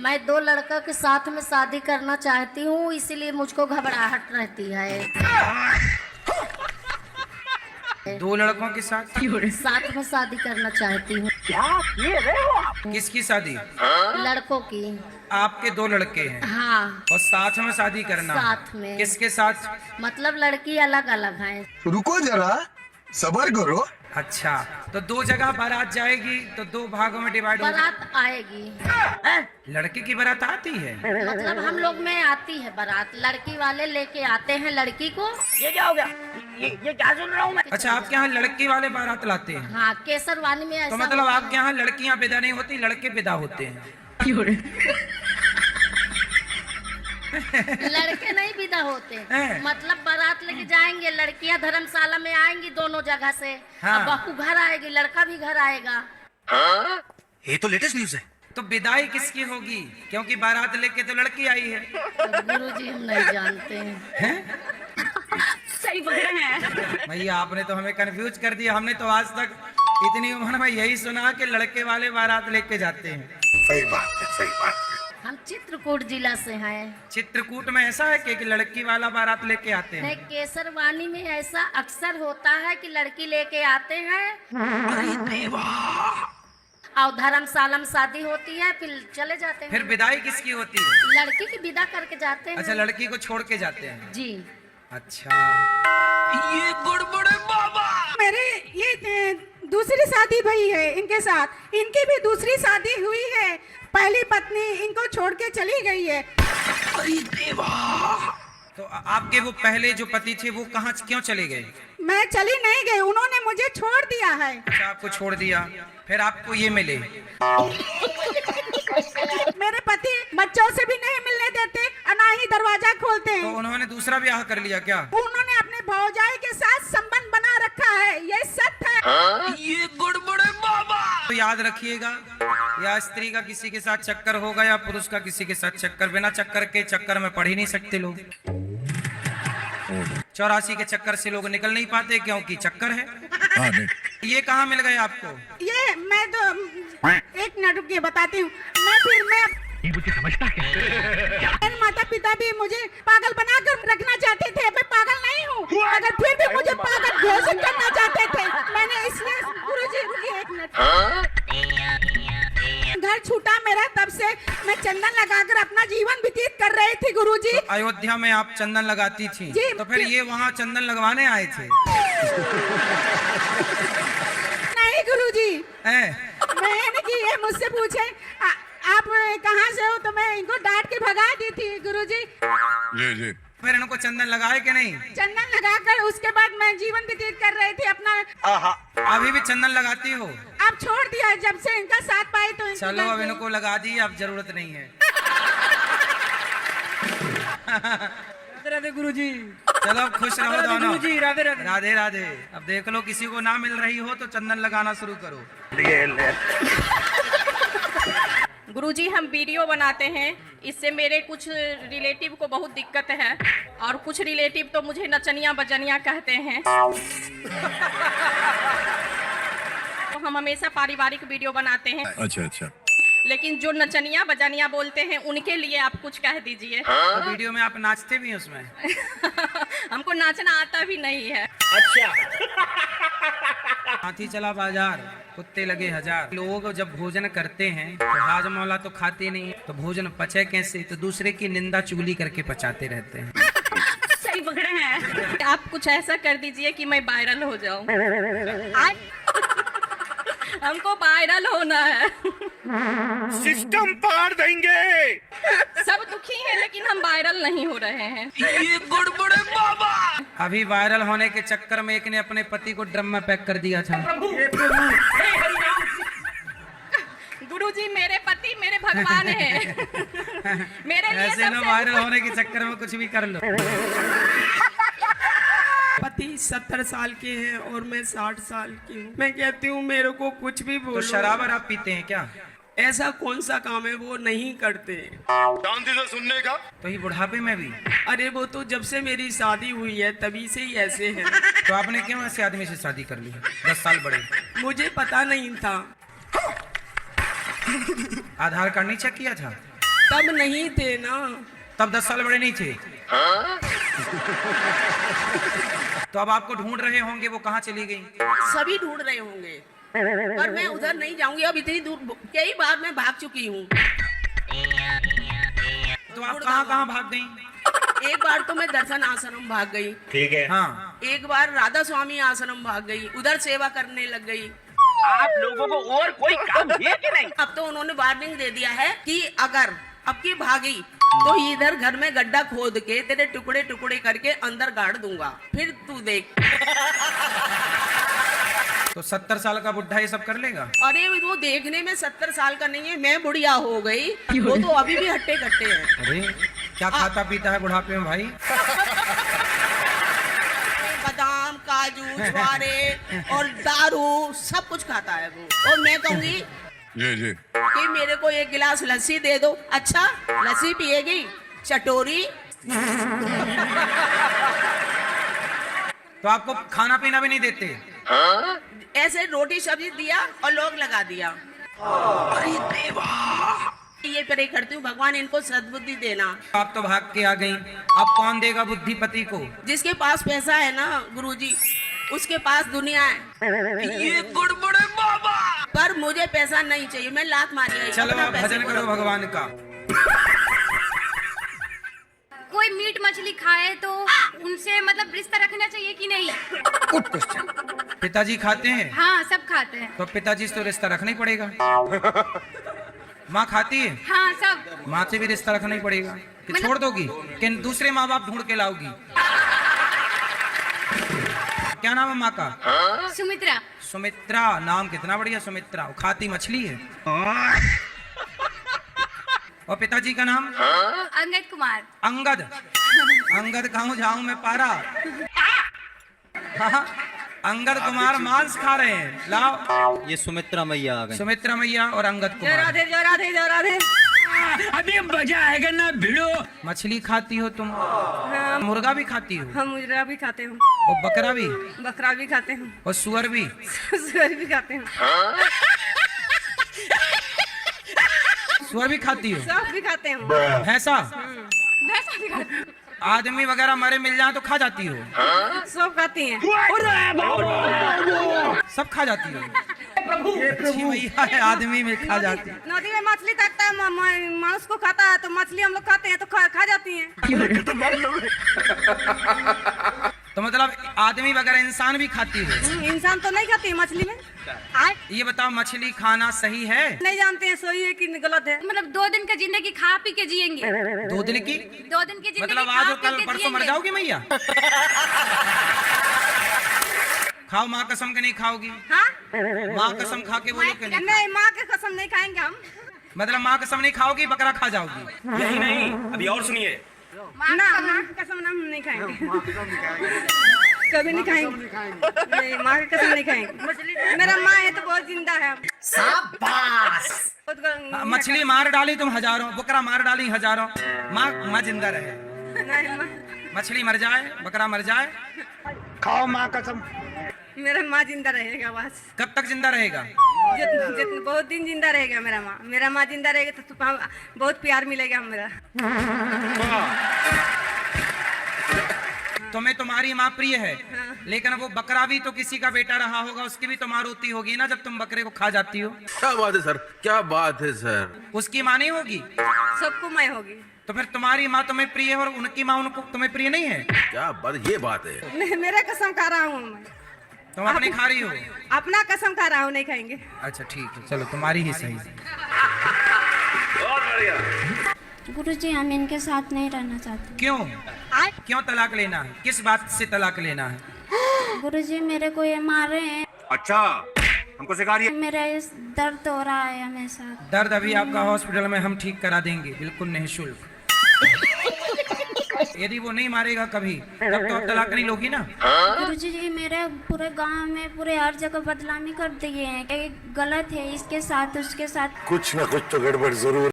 मैं 2 लड़कों के साथ में शादी करना चाहती हूँ, इसीलिए मुझको घबराहट रहती है। 2 लड़कों के साथ में शादी करना चाहती हूँ। किसकी शादी? लड़कों की। आपके 2 लड़के हैं? हाँ। और साथ में शादी करना? साथ में। किसके साथ? मतलब लड़की अलग अलग है। रुको जरा, सबर करो। अच्छा, तो 2 जगह बारात जाएगी तो 2 भागों में डिवाइड होगी। बारात आएगी। लड़के की बारात आती है? मतलब हम लोग में आती है बारात, लड़की वाले लेके आते हैं लड़की को। ये क्या हो गया? ये क्या सुन रहा हूँ मैं? अच्छा, आपके यहाँ लड़की वाले बारात लाते हैं? हाँ, केसरवानी में ऐसा। तो मतलब आपके यहाँ लड़कियाँ विदा नहीं होती, लड़के विदा होते हैं? लड़के नहीं विदा होते। मतलब बारात लेके जाएंगे, लड़कियां धर्मशाला में आएंगी दोनों जगह से। हाँ। बहू घर आएगी, लड़का भी घर आएगा। ये तो लेटेस्ट न्यूज है। तो विदाई किसकी होगी? क्योंकि बारात लेके तो लड़की आई है। गुरुजी हम नहीं जानते हैं। सही बोल रहे हैं भैया, आपने तो हमें कंफ्यूज कर दिया। हमने तो आज तक इतनी उम्र में यही सुना कि लड़के वाले बारात लेके जाते हैं। सही बात है, सही बात है। हम चित्रकूट जिला से हैं। चित्रकूट में ऐसा है कि लड़की वाला बारात लेके आते हैं? नहीं, केसरवानी में ऐसा अक्सर होता है कि लड़की लेके आते हैं। अरे देवा। और धर्मशाला में शादी होती है, फिर चले जाते हैं। फिर विदाई किसकी होती है? लड़की की विदा करके जाते हैं। अच्छा, लड़की को छोड़ के जाते हैं? जी। अच्छा, ये गुड़बुड़े बाबा। मेरे ये दूसरी शादी भई है इनके साथ। इनकी भी दूसरी शादी हुई है। पहली पत्नी इनको छोड़ के चली गई है। अरे देवा। तो आपके वो पहले जो पति थे वो कहाँ क्यों चले गए? मैं चली नहीं गई, उन्होंने मुझे छोड़ दिया है। अच्छा, आपको छोड़ दिया, फिर आपको ये मिले। मेरे पति बच्चों से भी नहीं मिलने देते और ना ही दरवाजा खोलते तो हैं। उन्होंने दूसरा ब्याह कर लिया क्या? उन्होंने अपने भौजाई के साथ संबंध बना रखा है, ये सत्य है। ये गुड़बुड़े बाबा। तो याद रखिएगा, या स्त्री का किसी के साथ चक्कर होगा या पुरुष का किसी के साथ चक्कर, बिना चक्कर के चक्कर में पढ़ ही नहीं सकते लोग। 84 के चक्कर से लोग निकल नहीं पाते क्योंकि चक्कर है। हाँ, नहीं। ये कहाँ मिल गए आपको? ये मैं तो एक मिनट रुकिए, बताती हूँ। मैं ये मुझे समझता है। मेरे माता पिता भी मुझे पागल बनाकर रखना चाहते थे। मैं पागल नहीं हूँ, अगर फिर भी मुझे पागल घोषित करना चाहते थे। मैंने इसलिए गुरुजी रुकिए एक मिनट। घर छूटा मेरा, तब से मैं चंदन लगाकर अपना जीवन व्यतीत कर रही थी गुरुजी। तो अयोध्या में आप चंदन लगाती थी? जी। तो फिर ये वहाँ चंदन लगवाने आए थे? नहीं गुरुजी, हैं? मैंने कि ये मुझसे पूछे आप कहाँ से हो, तो मैं इनको डांट के भगा दी थी गुरुजी। जी। फिर इनको चंदन लगाए कि नहीं? चंदन लगाकर उसके बाद मैं जीवन व्यतीत कर रही थी अपना। अभी भी चंदन लगाती हो? अब छोड़ दिया, जब से इनका साथ पाई तो इनको चलो, लग अब गई। इनको लगा दी, अब जरूरत नहीं है। राधे राधे गुरुजी। चलो, अब खुश रहो दोनों। गुरुजी राधे राधे। राधे राधे। अब देख लो, किसी को ना मिल रही हो तो चंदन लगाना शुरू करो। गुरुजी, हम वीडियो बनाते हैं, इससे मेरे कुछ रिलेटिव को बहुत दिक्कत है और कुछ रिलेटिव तो मुझे नचनिया बजनिया कहते हैं। तो हम हमेशा पारिवारिक वीडियो बनाते हैं। अच्छा। लेकिन जो नचनिया बजनिया बोलते हैं उनके लिए आप कुछ कह दीजिए। तो वीडियो में आप नाचते भी हैं उसमें? हमको नाचना आता भी नहीं है। हाथी चला बाजार, कुत्ते लगे हजार। लोग जब भोजन करते हैं तो हाजमौला तो खाते नहीं है, तो भोजन पचे कैसे? तो दूसरे की निंदा चुगली करके पचाते रहते हैं। सही पकड़े हैं आप। कुछ ऐसा कर दीजिए कि मैं वायरल हो जाऊं। हमको वायरल होना है। सिस्टम पार देंगे। सब दुखी हैं लेकिन हम वायरल नहीं हो रहे हैं। ये गुड़बुड़े बाबा। अभी वायरल होने के चक्कर में एक ने अपने पति को ड्रम में पैक कर दिया था। गुरुजी, मेरे पति मेरे भगवान हैं। मेरे लिए ऐसे ना वायरल होने के चक्कर में कुछ भी कर लो। पति 70 साल के हैं और मैं 60 साल की हूँ। मैं कहती हूँ मेरे को कुछ भी बोलो। तो शराब आप पीते हैं क्या? ऐसा कौन सा काम है वो नहीं करते। शांति से सुनने का। तो ये बुढ़ापे में भी? अरे वो तो जब से मेरी शादी हुई है तभी से ही ऐसे हैं। तो आपने क्यों ऐसे आदमी से शादी कर ली? 10 साल बड़े। मुझे पता नहीं था। आधार कार्ड नहीं चेक किया था? तब नहीं थे ना। तब 10 साल बड़े नहीं थे। तो अब आपको ढूंढ रहे होंगे, वो कहाँ चली गई? सभी ढूंढ रहे होंगे, पर मैं उधर नहीं जाऊंगी। अब इतनी दूर कई बार मैं भाग चुकी हूँ। तो आप कहाँ कहाँ भाग गई? एक बार तो मैं दर्शन आश्रम भाग गई। ठीक है। हाँ। एक बार राधा स्वामी आश्रम भाग गई, उधर सेवा करने लग गई। आप लोगों को और कोई काम है कि नहीं? अब तो उन्होंने वार्निंग दे दिया है कि अगर अब की भागी तो इधर घर में गड्ढा खोद के तेरे टुकड़े टुकड़े करके अंदर गाड़ दूंगा, फिर तू देख। तो 70 साल का बुढ़ा ये सब कर लेगा? अरे वो देखने में 70 साल का नहीं है, मैं बुढ़िया हो गई, वो तो अभी भी हट्टे कट्टे हैं। अरे क्या खाता पीता है बुढ़ापे में भाई? बादाम, काजू, छुआरे और दारू सब कुछ खाता है वो। और मैं कहूँगी जी कि मेरे को एक गिलास लस्सी दे दो। अच्छा, लस्सी पिएगी? चटोरी। तो आपको खाना पीना भी नहीं देते? ऐसे रोटी सब्जी दिया और लोग लगा दिया। अरे देवा, ये प्रे करती हूँ भगवान इनको सद्बुद्धि देना। आप तो भाग के आ गई, अब कौन देगा बुद्धि पति को? जिसके पास पैसा है ना गुरुजी, उसके पास दुनिया है। ये गुड़बुड़े बाबा। पर मुझे पैसा नहीं चाहिए, मैं लात मारी है। चलो अपना आप पैसे भजन को करो रखो। भगवान का। कोई मीट मछली खाए तो उनसे मतलब रिश्ता रखना चाहिए कि नहीं? पिताजी खाते हैं? हाँ, सब खाते हैं। तो पिताजी से तो रिश्ता रखना ही पड़ेगा। माँ खाती है? हाँ, सब। माँ से भी रिश्ता रखना ही पड़ेगा। कि मतलब- छोड़ दोगी कि दूसरे माँ बाप ढूंढ के लाओगी? क्या नाम है माँ का? सुमित्रा। सुमित्रा, नाम कितना बढ़िया सुमित्रा। वो खाती मछली है। और पिताजी का नाम? अंगद कुमार। अंगद। अंगद कहूँ जाऊं मैं पारा। हाँ, अंगद कुमार मांस खा रहे हैं। लाओ, ये सुमित्रा मैया आ गई। सुमित्रा मैया और अंगद जय कुमार। राधे जय राधे जय राधे। अभी मजा आएगा ना भिड़ो। मछली खाती हो तुम? मुर्गा भी खाती हो? हम मुर्गा भी खाते हैं, और बकरा भी? बकरा भी खाते हैं, और सुअर भी? सुअर भी खाते हैं, सुअर भी खाती हो? सब भी खाते हैं। भैंसा? भैंसा भी खाते हैं। आदमी वगैरह मरे मिल जाए तो खा जाती हो? सब खाती हैं। सब खा जाती हो? अच्छी मैया है, आदमी में खा जाती है। नदी में मछली तकता है, मांस को खाता है, तो मछली हम लोग खाते हैं तो खा जाती हैं। तो मतलब आदमी वगैरह इंसान भी खाती हो? इंसान तो नहीं खाती है मछली में। ये बताओ, मछली खाना सही है? नहीं जानते हैं सही है कि गलत है। मतलब 2 दिन का जिंदगी खा पी के जिएंगे। 2 दिन की? 2 दिन की जिंदगी मतलब खा आज और पी कल के परसों मर जिएंगे। जाओगी मैया? खाओ, माँ कसम के नहीं खाओगी? हाँ? माँ कसम खा के बोलो कि नहीं? नहीं, माँ के कसम नहीं खाएंगे हम। मतलब माँ कसम नहीं खाओगी, बकरा खा जाओगी? यही नहीं, अभी और सुनिए। ना, माँ की कसम हम नहीं खाएंगे। कभी नहीं खाएंगे। नहीं, माँ की कसम नहीं खाएंगे। मेरा माँ है तो बहुत जिंदा है। मछली मार डाली तुम हजारों, बकरा मार डाली हजारों, माँ जिंदा रहे। नहीं, मछली मर जाए, बकरा मर जाए, खाओ माँ कसम। मेरा माँ जिंदा रहेगा बस। कब तक जिंदा रहेगा? बहुत दिन जिंदा रहेगा मेरा माँ। मेरा माँ जिंदा रहेगा तो बहुत प्यार मिलेगा मेरा। तुम्हें तुम्हारी माँ प्रिय है, लेकिन वो बकरा भी तो किसी का बेटा रहा होगा, उसकी भी तो माँ रोती होगी ना जब तुम बकरे को खा जाती हो। क्या बात है सर, क्या बात है सर। उसकी माँ नहीं होगी? सबको मैं होगी। तो फिर तुम्हारी माँ तुम्हें प्रिय है और उनकी माँ उनको तुम्हें प्रिय नहीं है? क्या बात, ये बात है। मेरा कसम खा रहा हूँ मैं। तुम अपनी खा रही हो? अपना कसम खा रहा हूँ, नहीं खाएंगे। अच्छा ठीक है, चलो तुम्हारी ही सही। गुरुजी, हम इनके साथ नहीं रहना चाहते। क्यों? क्यों तलाक लेना है? किस बात से तलाक लेना है? गुरुजी, मेरे को ये मार रहे हैं। अच्छा, हमको सिखा रही है। मेरा इस दर्द हो रहा है हमेशा। दर्द अभी आपका हॉस्पिटल में हम ठीक करा देंगे, बिल्कुल निःशुल्क। यदि वो नहीं मारेगा कभी, तब तो आप तलाक नहीं लोगी ना? गुरुजी जी, मेरे पूरे गांव में पूरे हर जगह बदनामी कर दिए हैं। ये गलत है, इसके साथ उसके साथ कुछ ना कुछ तो गड़बड़ जरूर